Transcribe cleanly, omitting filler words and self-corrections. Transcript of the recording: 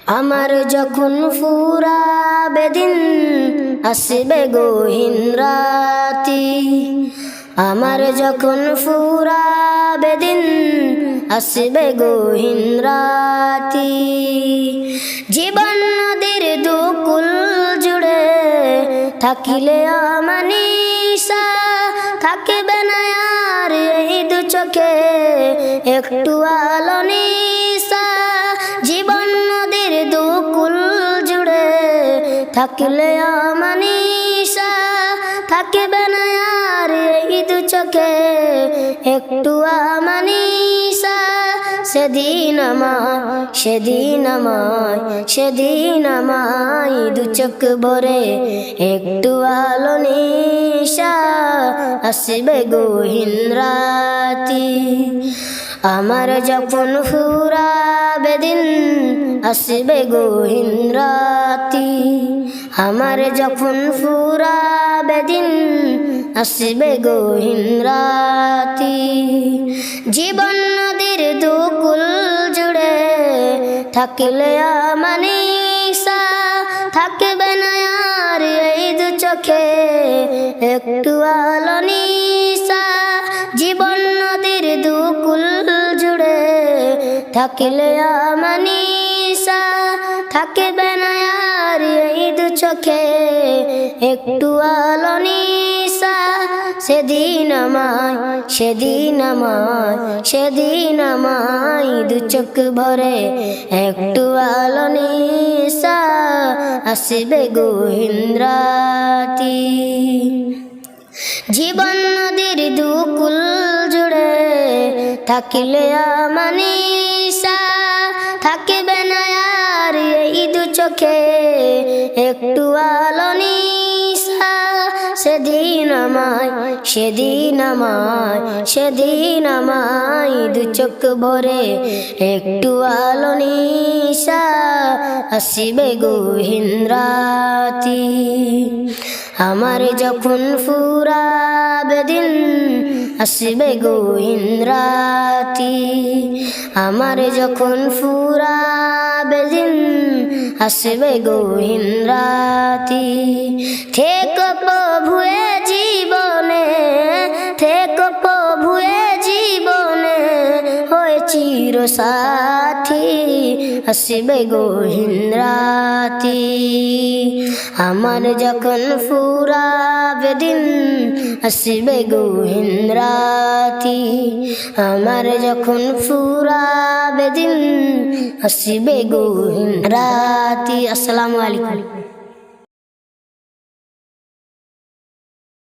আমার যখন ফুরাবে দিন আসবে গহীন রাতি, আমার যখন ফুরাবে দিন আসবে গহীন রাতি। জীবন নদীর দুকুল জুড়ে থাকিলে আমানিশা, থাকিবে না আর এই দু চোখে একটু আলো নিশা। জীবন নদীর দুকুল জুড়ে থাকিলে আমানিশা, থাকিবে না আর এই দু চোখে একটু আমানিশা। সেদিন আমায় সেদিন আমায় সেদিন আমায় দু চোখ ভরে একটু আলো নিশা, আসবে গহীন রাতি। আমার যখন ফুরাবে দিন আসবে গহীন রাতি, আমার যখন ফুরাবে দিন আসবে গহীন রাতি। জীবন নদীর দুকুল জুড়ে থাকলে আমানিশা, থাকবে না আর এই দু চোখে একটু আলো নিশা। জীবন নদীর দুকুল জুড়ে থাকলে আমানিশা, থাকবে না আর এই দু চোখে একটু আলো নিশা। সেদিন আমায় সেদিন আমায় সেদিন আমায় দু চোখ ভরে একটু আলো নিশা, আসবে গহীন রাতি। জীবন নদীর দুকুল জুড়ে থাকিলে আমানিশা, থাকিবে না আর এই দু চোখে একটু আলো নিশা। সেদিন আমায় সেদিন আমায় সেদিন আমায় দু চোখ ভরে একটু আলো নিশা, আসবে গহীন রাতি। আমার যখন ফুরাবে দিন আসবে গহীন রাতি, আমার যখন ফুরাবে দিন আসবে গহীন রাতি। থেকো প্রভুয়ে জীবনে, থেকো প্রভুয়ে জীবনে হয়ে চির সাথী, আসবে গহীন রাতি। আমার যখন ফুরাবে দিন আসবে গহীন রাতি, আমার যখন ফুরাবে দিন আসবে গহীন রাতি। আসসালামু আলাইকুম।